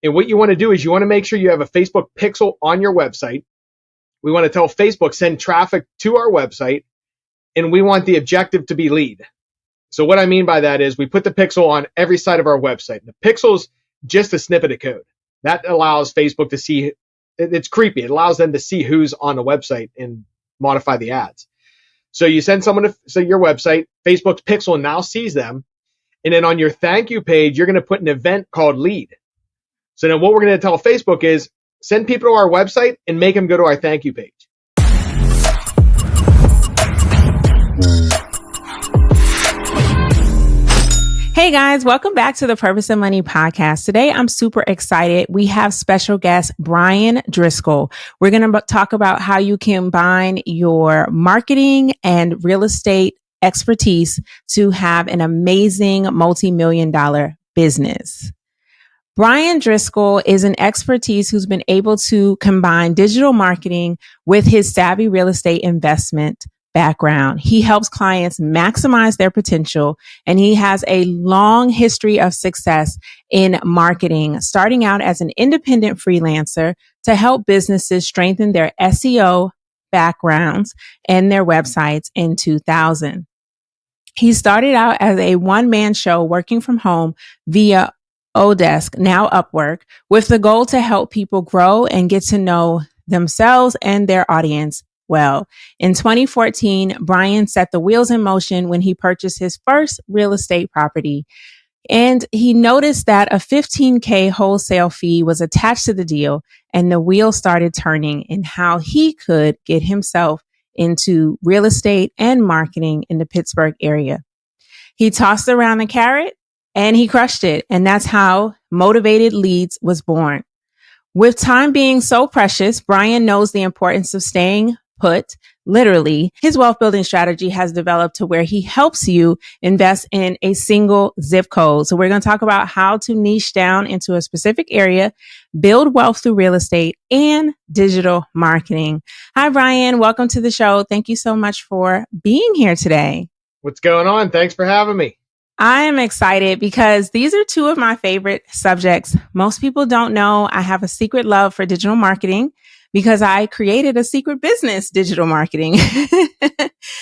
And what you want to do is you want to make sure you have a Facebook pixel on your website. We want to tell Facebook, send traffic to our website, and we want the objective to be lead. So what I mean by that is we put the pixel on every side of our website. The pixel's just a snippet of code. That allows Facebook to see, it's creepy. It allows them to see who's on the website and modify the ads. So you send someone to your website, Facebook's pixel now sees them. And then on your thank you page, you're going to put an event called lead. So then what we're going to tell Facebook is send people to our website and make them go to our thank you page. Hey guys, welcome back to the Purpose and Money podcast. Today, I'm super excited. We have special guest Bryan Driscoll. We're going to talk about how you combine your marketing and real estate expertise to have an amazing multi-million-dollar business. Bryan Driscoll is an expertise who's been able to combine digital marketing with his savvy real estate investment background. He helps clients maximize their potential, and he has a long history of success in marketing, starting out as an independent freelancer to help businesses strengthen their SEO backgrounds and their websites in 2000. He started out as a one-man show working from home via Odesk, now Upwork, with the goal to help people grow and get to know themselves and their audience well. In 2014, Bryan set the wheels in motion when he purchased his first real estate property. And he noticed that a $15,000 wholesale fee was attached to the deal, and the wheels started turning in how he could get himself into real estate and marketing in the Pittsburgh area. He tossed around the carrot and he crushed it. And that's how Motivated Leads was born. With time being so precious, Bryan knows the importance of staying put. Literally, his wealth building strategy has developed to where he helps you invest in a single zip code. So we're going to talk about how to niche down into a specific area, build wealth through real estate and digital marketing. Hi, Bryan. Welcome to the show. Thank you so much for being here today. What's going on? Thanks for having me. I am excited because these are two of my favorite subjects. Most people don't know I have a secret love for digital marketing because I created a secret business, digital marketing.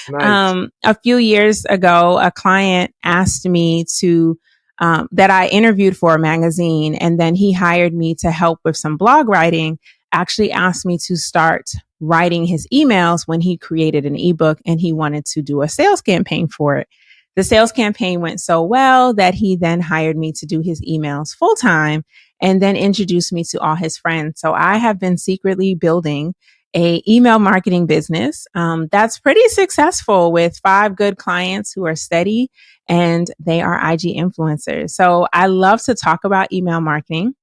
Nice. A few years ago, a client asked me to, that I interviewed for a magazine, and then he hired me to help with some blog writing, actually asked me to start writing his emails when he created an ebook and he wanted to do a sales campaign for it. The sales campaign went so well that he then hired me to do his emails full time and then introduced me to all his friends. So I have been secretly building a email marketing business that's pretty successful with 5 good clients who are steady and they are IG influencers. So I love to talk about email marketing.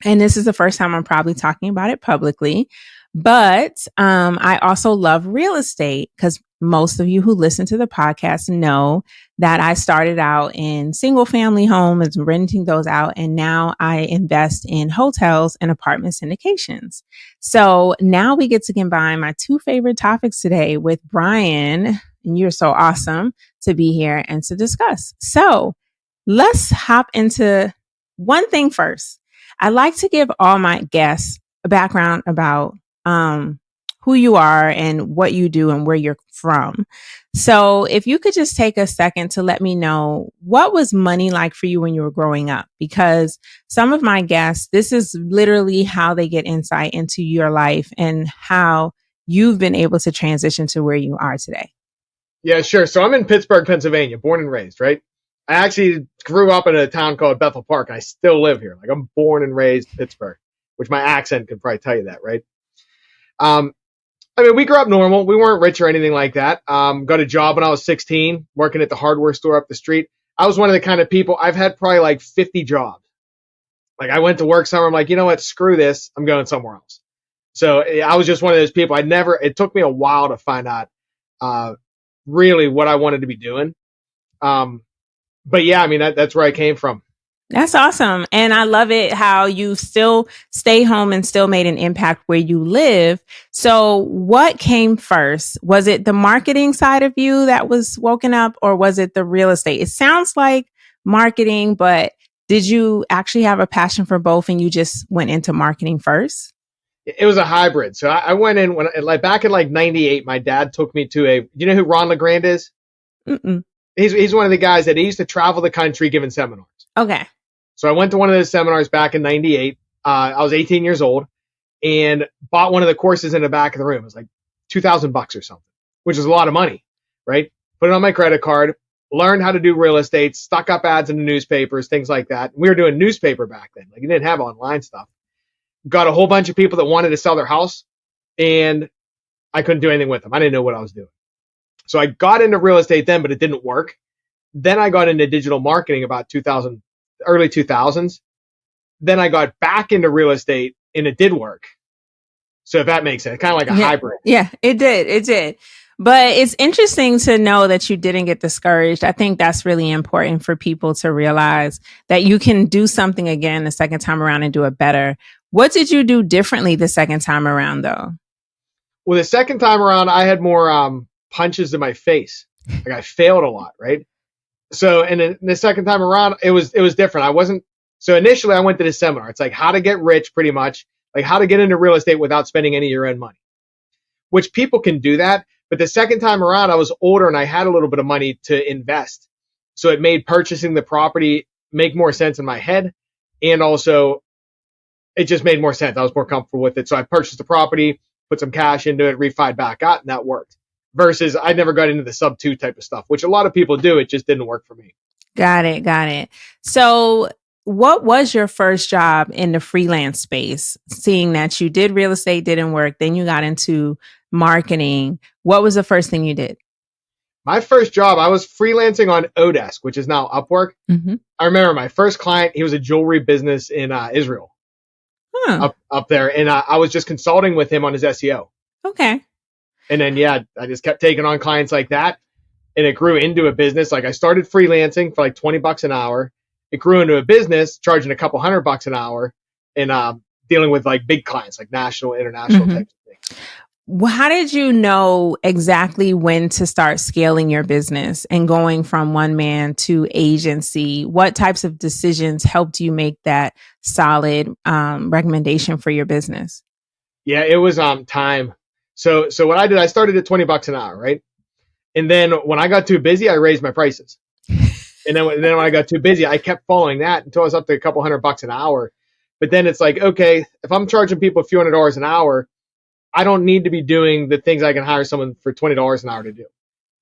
And this is the first time I'm probably talking about it publicly. But I also love real estate because most of you who listen to the podcast know that I started out in single family homes, renting those out. And now I invest in hotels and apartment syndications. So now we get to combine my 2 favorite topics today with Bryan. And you're so awesome to be here and to discuss. So let's hop into one thing first. I like to give all my guests a background about who you are and what you do and where you're from. So if you could just take a second to let me know, what was money like for you when you were growing up? Because some of my guests, this is literally how they get insight into your life and how you've been able to transition to where you are today. Yeah, sure. So I'm in Pittsburgh, Pennsylvania, born and raised, right? I actually grew up in a town called Bethel Park. I still live here. Like, I'm born and raised in Pittsburgh, which my accent could probably tell you that, right? I mean, we grew up normal. We weren't rich or anything like that. Got a job when I was 16, working at the hardware store up the street. I was one of the kind of people, I've had probably like 50 jobs. Like, I went to work somewhere. I'm like, you know what? Screw this. I'm going somewhere else. So I was just one of those people. It took me a while to find out, really what I wanted to be doing. But yeah, I mean, that's where I came from. That's awesome. And I love it how you still stay home and still made an impact where you live. So what came first? Was it the marketing side of you that was woken up, or was it the real estate? It sounds like marketing, but Did you actually have a passion for both and you just went into marketing first? It was a hybrid. So I went in back in like 98, my dad took me to you know who Ron LeGrand is? Mm-mm. He's one of the guys that he used to travel the country giving seminars. Okay. So I went to one of those seminars back in 98. I was 18 years old and bought one of the courses in the back of the room. It was like $2,000 or something, which is a lot of money, right? Put it on my credit card, learned how to do real estate, stuck up ads in the newspapers, things like that. We were doing newspaper back then. Like you didn't have online stuff. Got a whole bunch of people that wanted to sell their house and I couldn't do anything with them. I didn't know what I was doing. So I got into real estate then, but it didn't work. Then I got into digital marketing about 2000, early 2000s. Then I got back into real estate and it did work. So if that makes sense, kind of like a hybrid. Yeah, it did. It did. But it's interesting to know that you didn't get discouraged. I think that's really important for people to realize that you can do something again the second time around and do it better. What did you do differently the second time around, though? Well, the second time around, I had more punches in my face. Like I failed a lot, right? So, and then the second time around, it was different. So initially I went to this seminar. It's like how to get rich, pretty much, like how to get into real estate without spending any of your own money, which people can do that. But the second time around, I was older and I had a little bit of money to invest. So it made purchasing the property make more sense in my head. And also it just made more sense. I was more comfortable with it. So I purchased the property, put some cash into it, refied back out, and that worked. Versus I never got into the sub 2 type of stuff, which a lot of people do. It just didn't work for me. Got it. Got it. So what was your first job in the freelance space? Seeing that you did real estate, didn't work, then you got into marketing. What was the first thing you did? My first job, I was freelancing on Odesk, which is now Upwork. Mm-hmm. I remember my first client, he was a jewelry business in Israel. Up there. And I was just consulting with him on his SEO. Okay. And then, I just kept taking on clients like that. And it grew into a business. Like I started freelancing for like $20 an hour. It grew into a business charging a couple $100 an hour and dealing with like big clients, like national, international types of things. How did you know exactly when to start scaling your business and going from one man to agency? What types of decisions helped you make that solid recommendation for your business? Yeah, it was time. So what I did, I started at $20 an hour, right? And then when I got too busy, I raised my prices. And then when I got too busy, I kept following that until I was up to a couple $100 an hour. But then it's like, okay, if I'm charging people a few $100s an hour, I don't need to be doing the things I can hire someone for $20 an hour to do.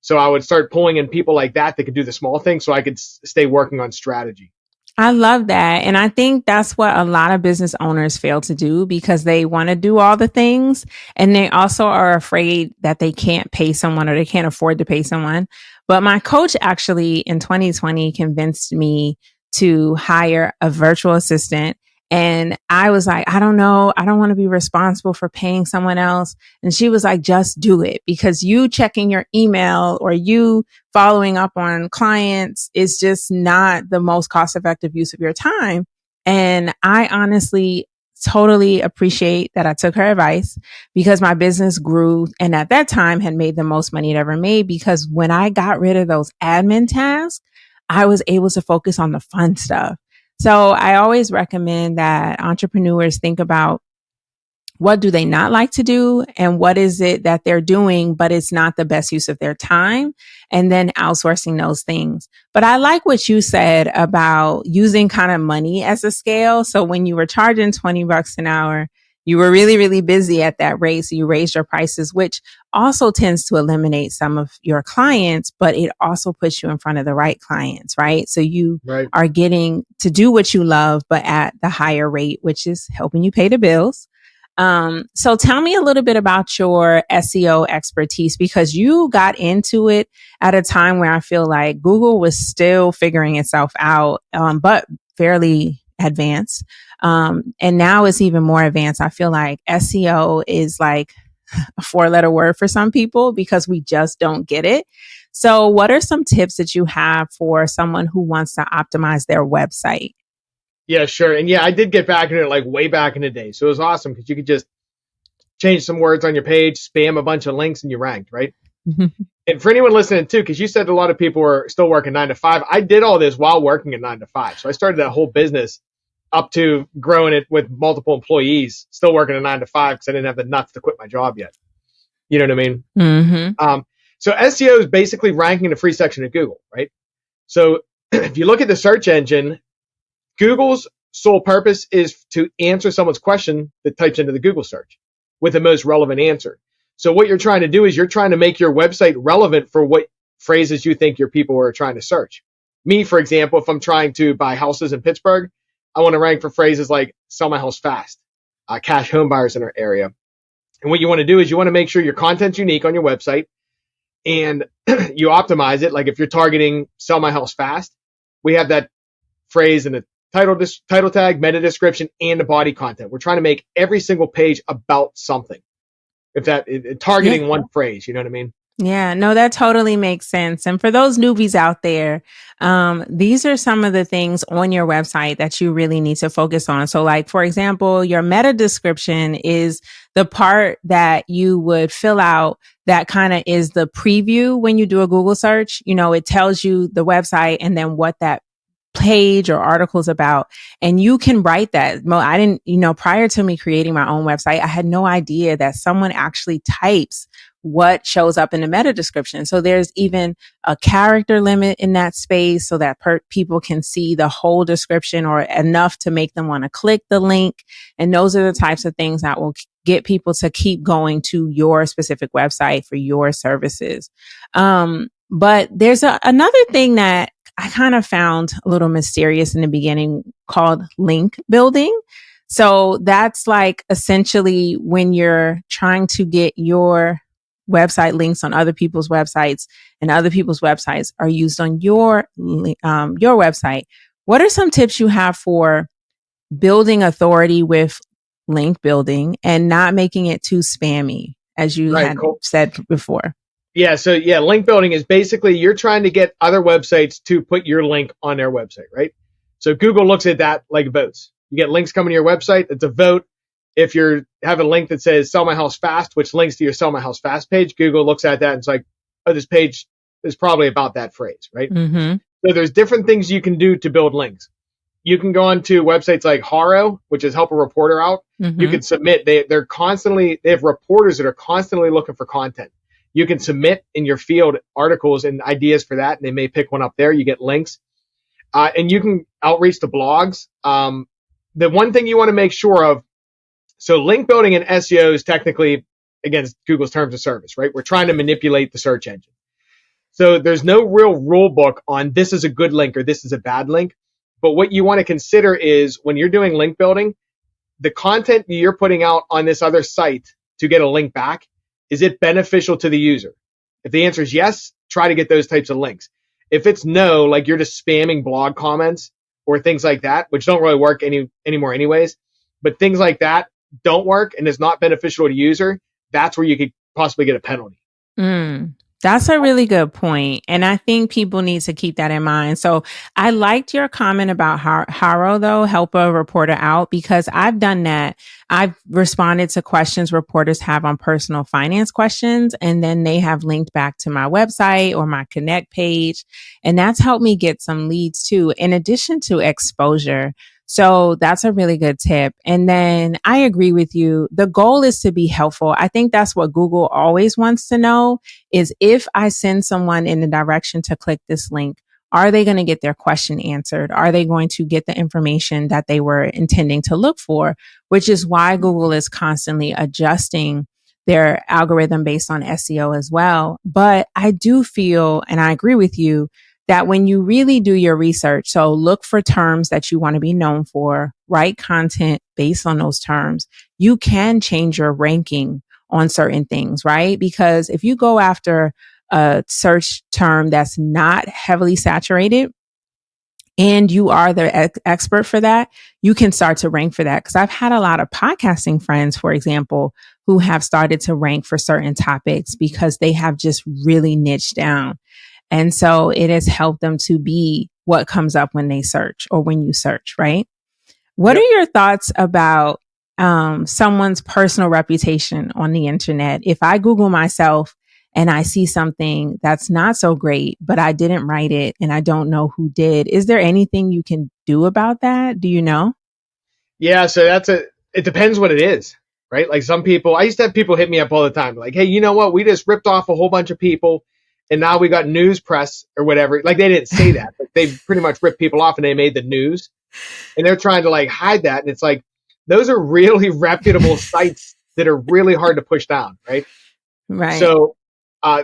So I would start pulling in people like that could do the small things so I could stay working on strategy. I love that. And I think that's what a lot of business owners fail to do because they want to do all the things. And they also are afraid that they can't pay someone or they can't afford to pay someone. But my coach actually in 2020 convinced me to hire a virtual assistant. And I was like, I don't know. I don't want to be responsible for paying someone else. And she was like, just do it because you checking your email or you following up on clients is just not the most cost effective use of your time. And I honestly totally appreciate that I took her advice because my business grew and at that time had made the most money it ever made because when I got rid of those admin tasks, I was able to focus on the fun stuff. So I always recommend that entrepreneurs think about what do they not like to do and what is it that they're doing, but it's not the best use of their time and then outsourcing those things. But I like what you said about using kind of money as a scale. So when you were charging $20 an hour, you were really, really busy at that rate. So you raised your prices, which also tends to eliminate some of your clients, but it also puts you in front of the right clients, right? So you are getting to do what you love, but at the higher rate, which is helping you pay the bills. So tell me a little bit about your SEO expertise because you got into it at a time where I feel like Google was still figuring itself out, but fairly advanced. And now it's even more advanced. I feel like SEO is like a 4-letter word for some people because we just don't get it. So what are some tips that you have for someone who wants to optimize their website? Yeah, sure. And I did get back into it like way back in the day. So it was awesome because you could just change some words on your page, spam a bunch of links and you ranked, right? And for anyone listening too, because you said a lot of people were still working 9 to 5, I did all this while working at 9 to 5. So I started that whole business up to growing it with multiple employees, still working at 9 to 5 because I didn't have the nuts to quit my job yet. You know what I mean? Mm-hmm. So SEO is basically ranking the free section of Google, right? So if you look at the search engine, Google's sole purpose is to answer someone's question that types into the Google search with the most relevant answer. So what you're trying to do is you're trying to make your website relevant for what phrases you think your people are trying to search. Me, for example, if I'm trying to buy houses in Pittsburgh, I want to rank for phrases like sell my house fast, cash home buyers in our area. And what you want to do is you want to make sure your content's unique on your website and you optimize it. Like if you're targeting sell my house fast, we have that phrase in the title tag, meta description, and the body content. We're trying to make every single page about something. If that targeting one phrase, you know what I mean? Yeah, no, that totally makes sense. And for those newbies out there, these are some of the things on your website that you really need to focus on. So like, for example, your meta description is the part that you would fill out that kind of is the preview when you do a Google search. You know, it tells you the website and then what that page or articles about, and you can write that. I didn't, prior to me creating my own website, I had no idea that someone actually types what shows up in the meta description. So there's even a character limit in that space so that people can see the whole description or enough to make them want to click the link. And those are the types of things that will get people to keep going to your specific website for your services. But there's another thing that I kind of found a little mysterious in the beginning called link building. So that's like essentially when you're trying to get your website links on other people's websites and other people's websites are used on your website. What are some tips you have for building authority with link building and not making it too spammy, as you had said before? Yeah. So link building is basically you're trying to get other websites to put your link on their website, right? So Google looks at that like votes. You get links coming to your website. It's a vote. If you have a link that says sell my house fast, which links to your sell my house fast page, Google looks at that and it's like, oh, this page is probably about that phrase, right? Mm-hmm. So there's different things you can do to build links. You can go on to websites like Haro, which is help a reporter out. Mm-hmm. You can submit. They have reporters that are constantly looking for content. You can submit in your field articles and ideas for that, and they may pick one up there. You get links. And you can outreach to blogs. The one thing you want to make sure of, so link building and SEO is technically against Google's terms of service, right? We're trying to manipulate the search engine. So there's no real rule book on this is a good link or this is a bad link. But what you want to consider is when you're doing link building, the content you're putting out on this other site to get a link back, is it beneficial to the user? If the answer is yes, try to get those types of links. If it's no, like you're just spamming blog comments or things like that, which don't really work anymore anyways, but things like that don't work and is not beneficial to the user, that's where you could possibly get a penalty. That's a really good point. And I think people need to keep that in mind. So I liked your comment about Haro, though, help a reporter out, because I've done that. I've responded to questions reporters have on personal finance questions, and then they have linked back to my website or my Connect page. And that's helped me get some leads too, in addition to exposure. So that's a really good tip. And then I agree with you. The goal is to be helpful. I think that's what Google always wants to know is if I send someone in the direction to click this link, are they going to get their question answered? Are they going to get the information that they were intending to look for? Which is why Google is constantly adjusting their algorithm based on SEO as well. But I do feel, and I agree with you, that when you really do your research, so look for terms that you want to be known for, write content based on those terms, you can change your ranking on certain things, right? Because if you go after a search term that's not heavily saturated and you are the expert for that, you can start to rank for that. Because I've had a lot of podcasting friends, for example, who have started to rank for certain topics because they have just really niched down. And so it has helped them to be what comes up when they search or when you search, right? What are your thoughts about someone's personal reputation on the internet? If I Google myself and I see something that's not so great, but I didn't write it and I don't know who did. Is there anything you can do about that? Do you know? Yeah, so it depends what it is, right? Like some people, I used to have people hit me up all the time, like, hey, you know what? We just ripped off a whole bunch of people and now we got news press or whatever. Like they didn't say that, but they pretty much ripped people off and they made the news and they're trying to like hide that. And it's like, those are really reputable sites that are really hard to push down, right? Right. So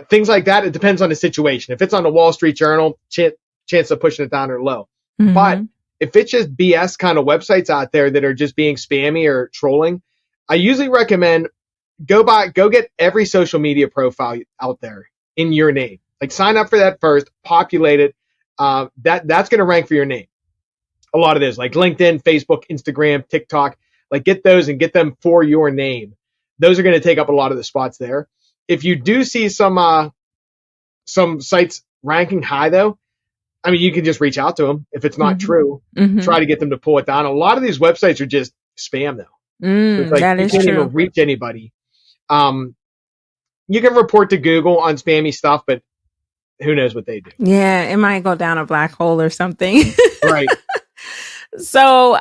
things like that, it depends on the situation. If it's on the Wall Street Journal, chance of pushing it down are low. Mm-hmm. But if it's just BS kind of websites out there that are just being spammy or trolling, I usually recommend go get every social media profile out there in your name. Like sign up for that first, populate it. That's going to rank for your name. A lot of this, like LinkedIn, Facebook, Instagram, TikTok, like get those and get them for your name. Those are going to take up a lot of the spots there. If you do see some sites ranking high though, I mean, you can just reach out to them if it's not true. Try to get them to pull it down. A lot of these websites are just spam though. So it's like that you is can't true. even reach anybody. You can report to Google on spammy stuff, but who knows what they do. Yeah, it might go down a black hole or something. Right. So,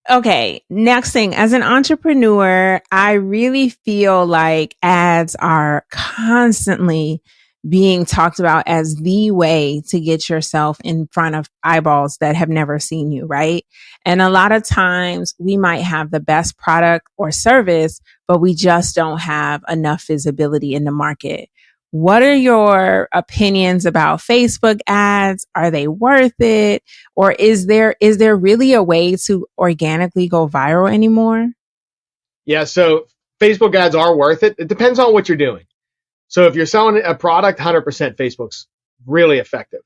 okay, next thing, as an entrepreneur, I really feel like ads are constantly being talked about as the way to get yourself in front of eyeballs that have never seen you, right? And a lot of times we might have the best product or service, but we just don't have enough visibility in the market. What are your opinions about Facebook ads? Are they worth it? Or is there really a way to organically go viral anymore? Yeah, so Facebook ads are worth it. It depends on what you're doing. So if you're selling a product, 100% Facebook's really effective.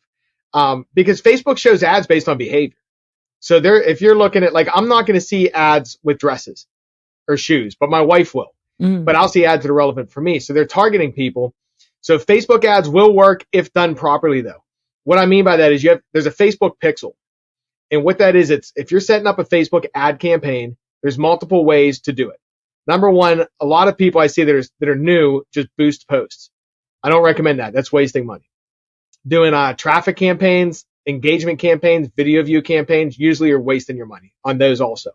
Because Facebook shows ads based on behavior. So if you're looking at, like, I'm not going to see ads with dresses or shoes, but my wife will. But I'll see ads that are relevant for me. So they're targeting people. So Facebook ads will work if done properly, though. What I mean by that is there's a Facebook pixel. And what that is, it's if you're setting up a Facebook ad campaign, there's multiple ways to do it. Number one, a lot of people I see that are new just boost posts. I don't recommend that. That's wasting money. Doing traffic campaigns, engagement campaigns, video view campaigns, usually you're wasting your money on those also.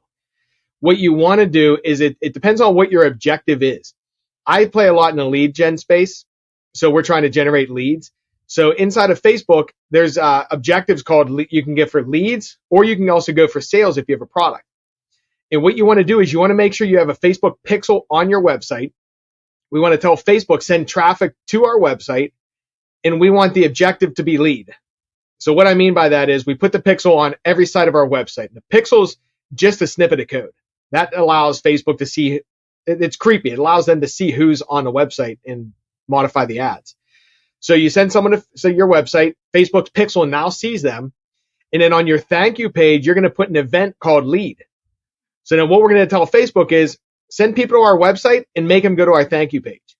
What you want to do is it depends on what your objective is. I play a lot in the lead gen space. So we're trying to generate leads. So inside of Facebook, there's objectives called you can get for leads, or you can also go for sales if you have a product. And what you want to do is you want to make sure you have a Facebook pixel on your website. We want to tell Facebook, send traffic to our website, and we want the objective to be lead. So what I mean by that is we put the pixel on every side of our website. The pixel's just a snippet of code. That allows Facebook to see, it's creepy. It allows them to see who's on the website and modify the ads. So you send someone to your website, Facebook's pixel now sees them. And then on your thank you page, you're going to put an event called lead. So then what we're going to tell Facebook is send people to our website and make them go to our thank you page.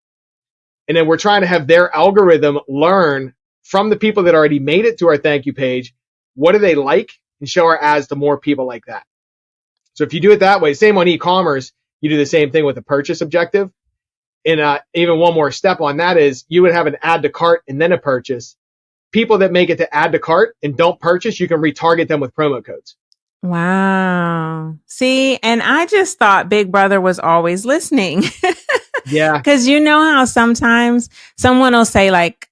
And then we're trying to have their algorithm learn from the people that already made it to our thank you page. What do they like? And show our ads to more people like that. So if you do it that way, same on e-commerce, you do the same thing with a purchase objective. And even one more step on that is you would have an add to cart and then a purchase. People that make it to add to cart and don't purchase, you can retarget them with promo codes. Wow. See, and I just thought Big Brother was always listening. Yeah. Because you know how sometimes someone will say like,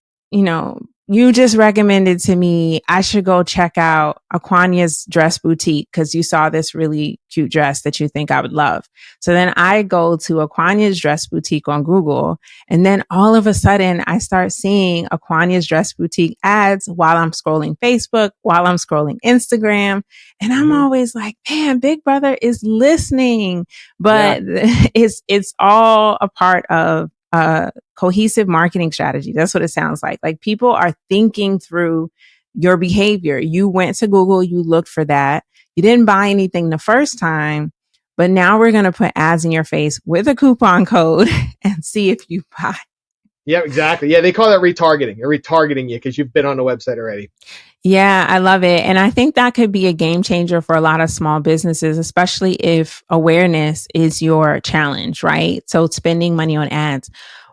you just recommended to me, I should go check out Aquania's dress boutique because you saw this really cute dress that you think I would love. So then I go to Aquania's dress boutique on Google, and then all of a sudden I start seeing Aquania's dress boutique ads while I'm scrolling Facebook, while I'm scrolling Instagram. And I'm always like, man, Big Brother is listening, but it's all a part of cohesive marketing strategy. That's what it sounds like. Like people are thinking through your behavior. You went to Google, you looked for that. You didn't buy anything the first time, but now we're going to put ads in your face with a coupon code and see if you buy. Yeah, exactly. Yeah, they call that retargeting. They're retargeting you because you've been on the website already. Yeah, I love it. And I think that could be a game changer for a lot of small businesses, especially if awareness is your challenge, right? So spending money on ads.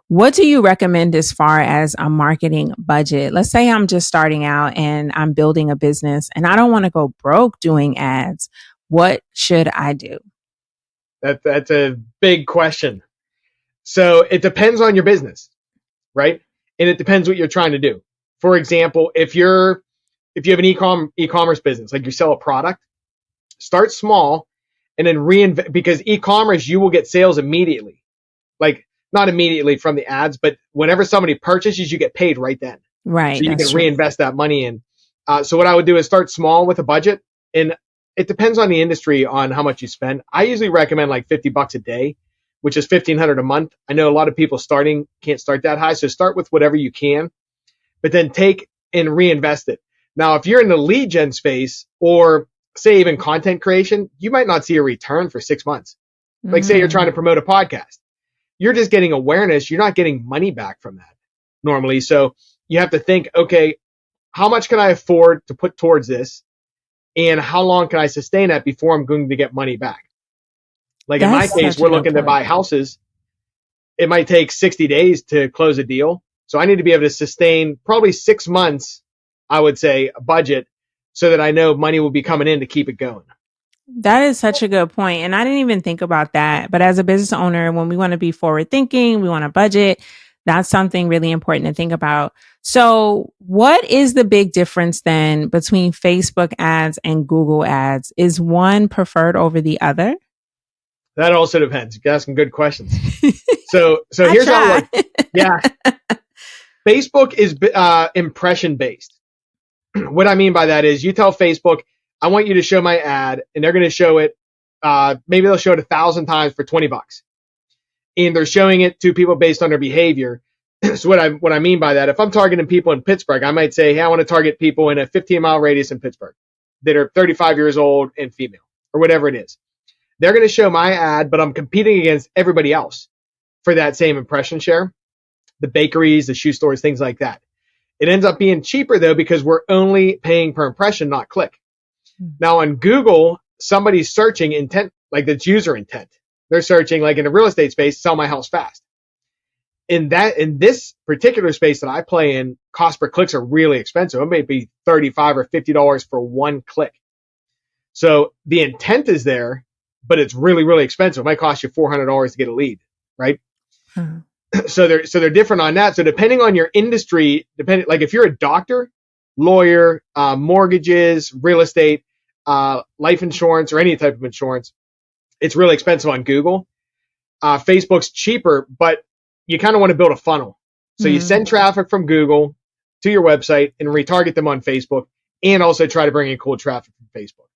What do you recommend as far as a marketing budget? Let's say I'm just starting out and I'm building a business and I don't want to go broke doing ads. What should I do? That's a big question. So it depends on your business, right? And it depends what you're trying to do. For example, if you have an e-commerce business, like you sell a product, start small and then reinvest, because e-commerce, you will get sales immediately. Like not immediately from the ads, but whenever somebody purchases, you get paid right then. Right. So you can true. reinvest that money in. So what I would do is start small with a budget, and it depends on the industry on how much you spend. I usually recommend like $50 a day, which is $1,500 a month. I know a lot of people starting can't start that high, so start with whatever you can, but then take and reinvest it. Now, if you're in the lead gen space or say even content creation, you might not see a return for 6 months. Like say you're trying to promote a podcast. You're just getting awareness. You're not getting money back from that normally. So you have to think, okay, how much can I afford to put towards this? And how long can I sustain that before I'm going to get money back? Like in my case, we're looking to buy houses. It might take 60 days to close a deal. So I need to be able to sustain probably 6 months, I would say, a budget so that I know money will be coming in to keep it going. That is such a good point. And I didn't even think about that. But as a business owner, when we want to be forward thinking, we want to budget, that's something really important to think about. So what is the big difference then between Facebook ads and Google ads? Is one preferred over the other? That also depends. You're asking good questions. So here's how it works. Yeah. Facebook is impression based. What I mean by that is you tell Facebook, I want you to show my ad, and they're going to show it. Maybe they'll show it 1,000 times for $20, and they're showing it to people based on their behavior. So what I mean by that, if I'm targeting people in Pittsburgh, I might say, hey, I want to target people in a 15-mile radius in Pittsburgh that are 35 years old and female, or whatever it is. They're going to show my ad, but I'm competing against everybody else for that same impression share. The bakeries, the shoe stores, things like that. It ends up being cheaper though, because we're only paying per impression, not click. Now on Google, somebody's searching intent, like that's user intent. They're searching like in a real estate space, sell my house fast. In this particular space that I play in, cost per clicks are really expensive. It may be $35 or $50 for one click. So the intent is there, but it's really, really expensive. It might cost you $400 to get a lead, right? So they're different on that. So depending on your industry, like if you're a doctor, lawyer, mortgages, real estate, life insurance, or any type of insurance, it's really expensive on Google. Facebook's cheaper, but you kind of want to build a funnel. So you send traffic from Google to your website and retarget them on Facebook, and also try to bring in cold traffic from Facebook.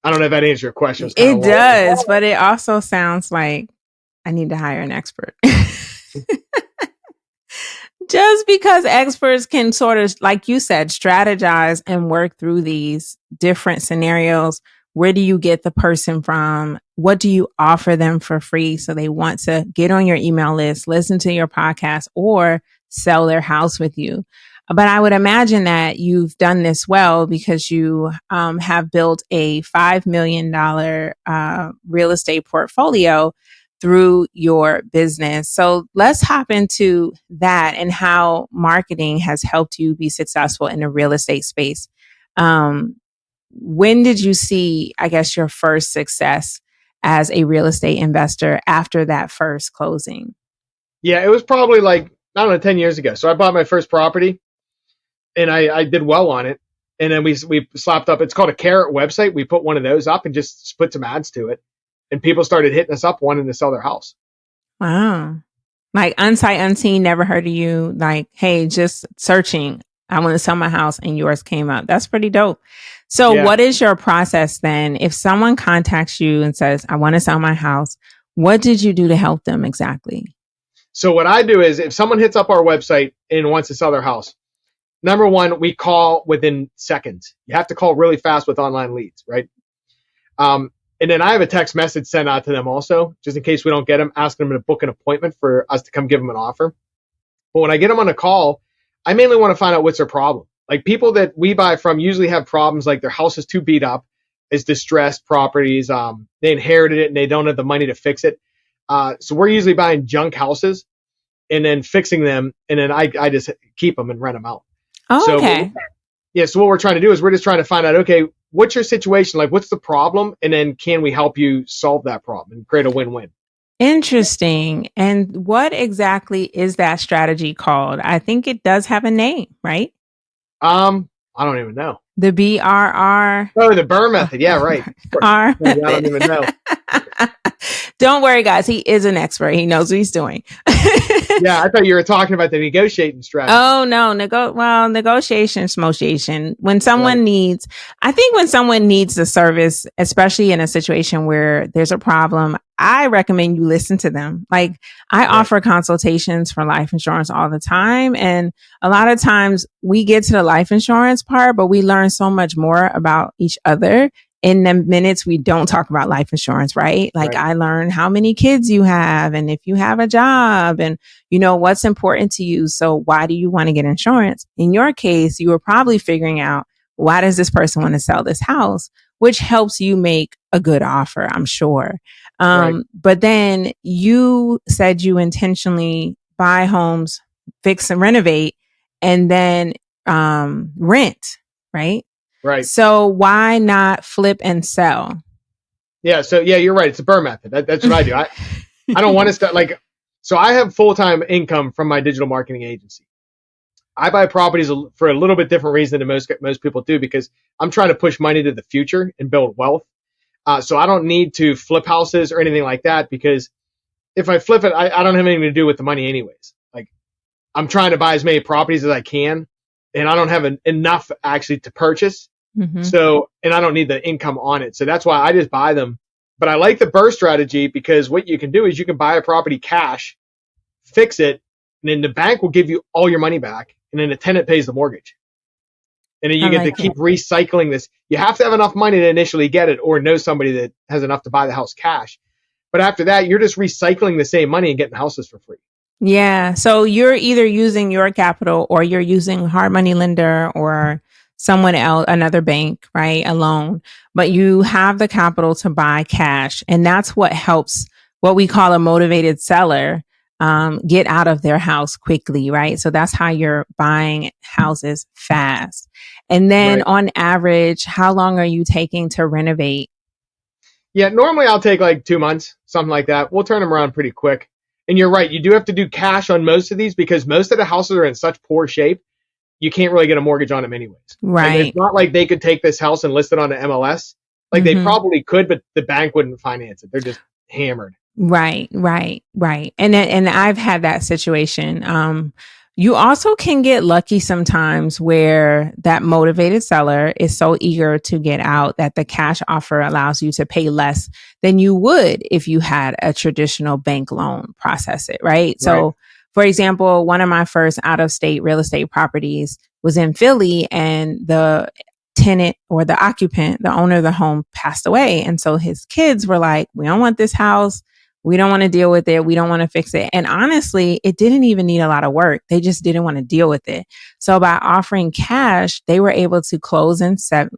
I don't know if that answers your question. It does, but it also sounds like I need to hire an expert. Just because experts can sort of, like you said, strategize and work through these different scenarios. Where do you get the person from? What do you offer them for free so they want to get on your email list, listen to your podcast, or sell their house with you? But I would imagine that you've done this well because you have built a $5 million real estate portfolio through your business. So let's hop into that and how marketing has helped you be successful in the real estate space. When did you see, I guess, your first success as a real estate investor after that first closing? Yeah, it was probably like, I don't know, 10 years ago. So I bought my first property and I did well on it. And then we slapped up, it's called a Carrot website. We put one of those up and just put some ads to it. And people started hitting us up wanting to sell their house. Wow. Like unsight unseen, never heard of you. Like, hey, just searching. I want to sell my house and yours came up. That's pretty dope. So What is your process then? If someone contacts you and says, I want to sell my house, what did you do to help them exactly? So what I do is if someone hits up our website and wants to sell their house, number one, we call within seconds. You have to call really fast with online leads, right? And then I have a text message sent out to them also, just in case we don't get them, asking them to book an appointment for us to come give them an offer. But when I get them on a call, I mainly want to find out what's their problem. Like people that we buy from usually have problems like their house is too beat up, it's distressed properties, they inherited it and they don't have the money to fix it. So we're usually buying junk houses. and then fixing them. And then I just keep them and rent them out. Oh, okay. So what we're trying to do is we're just trying to find out, okay, what's your situation? Like, what's the problem? And then can we help you solve that problem and create a win-win? Interesting. And what exactly is that strategy called? I think it does have a name, right? I don't even know. The BRR. Oh, the Burr method. Yeah, right. R I don't even know. Don't worry, guys. He is an expert. He knows what he's doing. Yeah, I thought you were talking about the negotiating strategy. Oh no, negotiation, smotiation. When someone needs, I think when someone needs the service, especially in a situation where there's a problem, I recommend you listen to them. Like I offer consultations for life insurance all the time. And a lot of times we get to the life insurance part, but we learn so much more about each other in the minutes we don't talk about life insurance, right? Like I learn how many kids you have and if you have a job and you know what's important to you. So why do you want to get insurance? In your case, you were probably figuring out why does this person want to sell this house, which helps you make a good offer, I'm sure. But then you said you intentionally buy homes, fix and renovate, and then rent, right? Right. So why not flip and sell? Yeah. So yeah, you're right. It's a Burr method. That's what I do. I don't want to start like, so I have full-time income from my digital marketing agency. I buy properties for a little bit different reason than most people do because I'm trying to push money to the future and build wealth. So I don't need to flip houses or anything like that because if I flip it, I don't have anything to do with the money anyways. Like I'm trying to buy as many properties as I can and I don't have enough actually to purchase. Mm-hmm. So, and I don't need the income on it. So that's why I just buy them. But I like the Burr strategy because what you can do is you can buy a property cash, fix it, and then the bank will give you all your money back. And then the tenant pays the mortgage. And then you get to keep recycling this. You have to have enough money to initially get it or know somebody that has enough to buy the house cash. But after that, you're just recycling the same money and getting houses for free. Yeah. So you're either using your capital or you're using hard money lender or someone else, another bank, right? A loan, but you have the capital to buy cash. And that's what helps what we call a motivated seller get out of their house quickly, right? So that's how you're buying houses fast. And then on average, how long are you taking to renovate? Yeah, normally I'll take like 2 months, something like that. We'll turn them around pretty quick. And you're right. You do have to do cash on most of these because most of the houses are in such poor shape. You can't really get a mortgage on them anyways. Right. Like, it's not like they could take this house and list it on the MLS. Like they probably could, but the bank wouldn't finance it. They're just hammered. Right. And I've had that situation. You also can get lucky sometimes where that motivated seller is so eager to get out that the cash offer allows you to pay less than you would if you had a traditional bank loan process it, right? So for example, one of my first out-of-state real estate properties was in Philly and the tenant or the occupant, the owner of the home passed away. And so his kids were like, we don't want this house. We don't want to deal with it. We don't want to fix it. And honestly, it didn't even need a lot of work. They just didn't want to deal with it. So by offering cash, they were able to close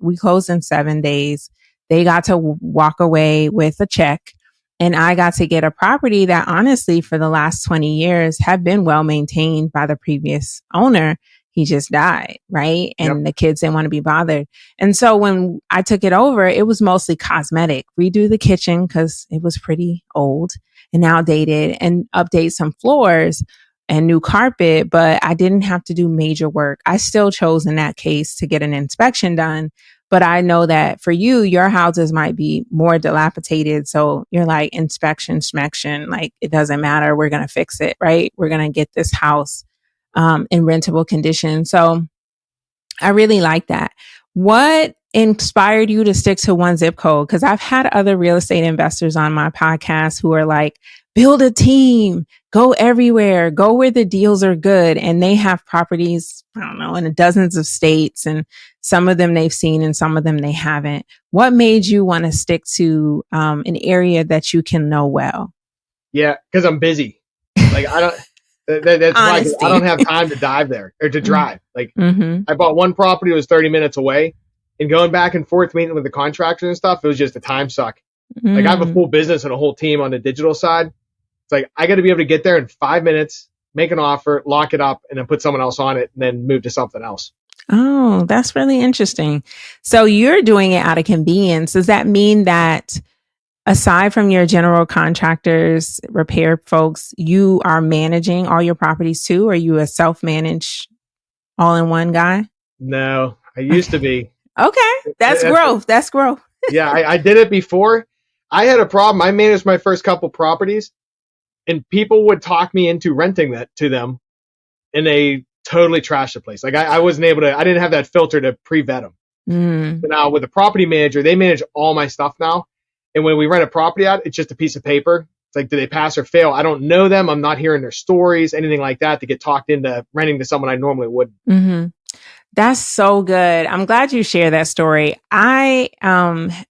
we closed in 7 days. They got to walk away with a check. And I got to get a property that honestly, for the last 20 years had been well maintained by the previous owner. He just died, right? And the kids didn't want to be bothered. And so when I took it over, it was mostly cosmetic. Redo the kitchen because it was pretty old and outdated and update some floors and new carpet, but I didn't have to do major work. I still chose in that case to get an inspection done. But I know that for you, your houses might be more dilapidated. So you're like inspection, like it doesn't matter. We're going to fix it, right? We're going to get this house in rentable condition. So I really like that. What inspired you to stick to one zip code? Because I've had other real estate investors on my podcast who are like, build a team, go everywhere, go where the deals are good. And they have properties, I don't know, in dozens of states, and some of them they've seen and some of them they haven't. What made you want to stick to an area that you can know well? Yeah, because I'm busy. Like I don't. That's why I don't have time to dive there or to drive. Like I bought one property that was 30 minutes away, and going back and forth meeting with the contractors and stuff, it was just a time suck. Like I have a full business and a whole team on the digital side. It's like I got to be able to get there in 5 minutes, make an offer, lock it up, and then put someone else on it, and then move to something else. Oh, that's really interesting. So you're doing it out of convenience. Does that mean that aside from your general contractors, repair folks, you are managing all your properties too? Are you a self-managed all-in-one guy? No, I used to be. Okay. That's growth. That's growth. Yeah, I did it before. I had a problem. I managed my first couple properties, and people would talk me into renting that to them, and they totally trashed the place. Like I wasn't able to, I didn't have that filter to pre-vet them. So now with the property manager, they manage all my stuff now. And when we rent a property out, it's just a piece of paper. It's like, do they pass or fail? I don't know them. I'm not hearing their stories, anything like that, to get talked into renting to someone I normally wouldn't. Mm-hmm. That's so good. I'm glad you share that story. I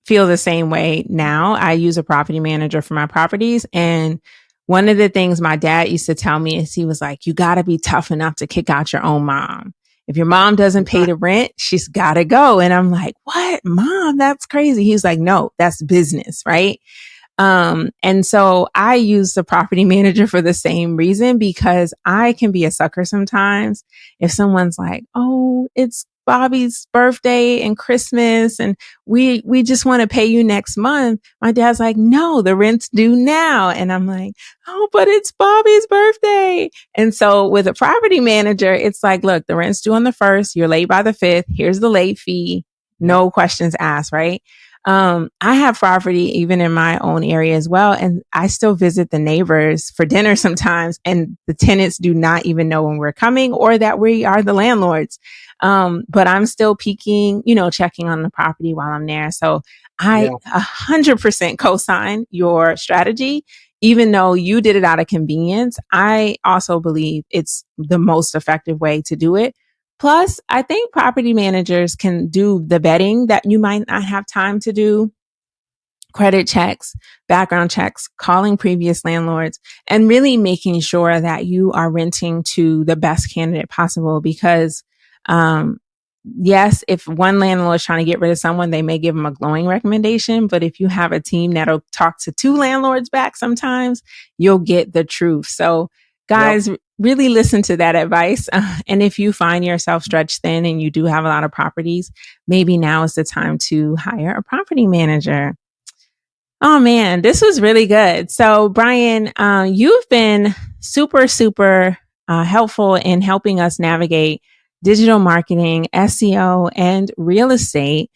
feel the same way now. I use a property manager for my properties. And one of the things my dad used to tell me is he was like, you got to be tough enough to kick out your own mom. If your mom doesn't pay the rent, she's got to go. And I'm like, what, mom? That's crazy. He's like, no, that's business, right? And so I use the property manager for the same reason, because I can be a sucker sometimes. If someone's like, oh, it's Bobby's birthday and Christmas and we just want to pay you next month. My dad's like, no, the rent's due now. And I'm like, oh, but it's Bobby's birthday. And so with a property manager, it's like, look, the rent's due on the 1st. You're late by the 5th. Here's the late fee. No questions asked, right? I have property even in my own area as well. And I still visit the neighbors for dinner sometimes. And the tenants do not even know when we're coming or that we are the landlords. But I'm still peeking, checking on the property while I'm there. So I 100% co-sign your strategy. Even though you did it out of convenience, I also believe it's the most effective way to do it. Plus, I think property managers can do the vetting that you might not have time to do. Credit checks, background checks, calling previous landlords, and really making sure that you are renting to the best candidate possible. Because, yes, if one landlord is trying to get rid of someone, they may give them a glowing recommendation. But if you have a team that'll talk to 2 landlords back, sometimes you'll get the truth. So guys, really listen to that advice. And if you find yourself stretched thin and you do have a lot of properties, maybe now is the time to hire a property manager. Oh man, this was really good. So Bryan, you've been super helpful in helping us navigate digital marketing, SEO, and real estate.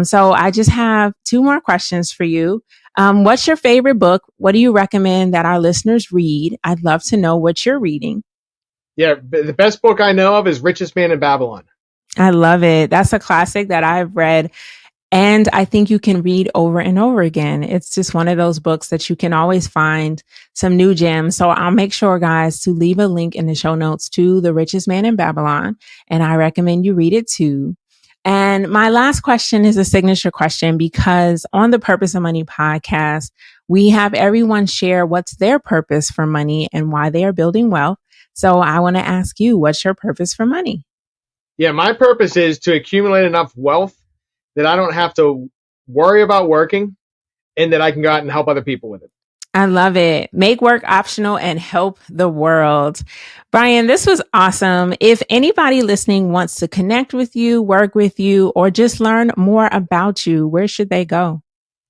So I just have 2 more questions for you. What's your favorite book? What do you recommend that our listeners read? I'd love to know what you're reading. Yeah, the best book I know of is Richest Man in Babylon. I love it. That's a classic that I've read. And I think you can read over and over again. It's just one of those books that you can always find some new gems. So I'll make sure, guys, to leave a link in the show notes to The Richest Man in Babylon. And I recommend you read it too. And my last question is a signature question, because on the Purpose of Money podcast, we have everyone share what's their purpose for money and why they are building wealth. So I want to ask you, what's your purpose for money? Yeah, my purpose is to accumulate enough wealth that I don't have to worry about working and that I can go out and help other people with it. I love it. Make work optional and help the world. Bryan, this was awesome. If anybody listening wants to connect with you, work with you, or just learn more about you, where should they go?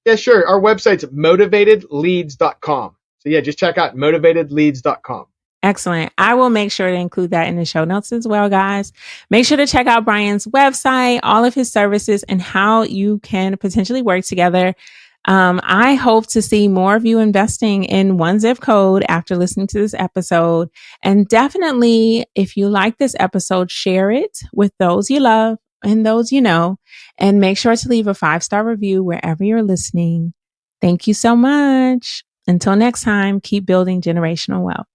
Yeah, sure. Our website's motivatedleads.com. So yeah, just check out motivatedleads.com. Excellent. I will make sure to include that in the show notes as well, guys. Make sure to check out Bryan's website, all of his services, and how you can potentially work together. I hope to see more of you investing in one zip code after listening to this episode. And definitely, if you like this episode, share it with those you love and those you know, and make sure to leave a 5-star review wherever you're listening. Thank you so much. Until next time, keep building generational wealth.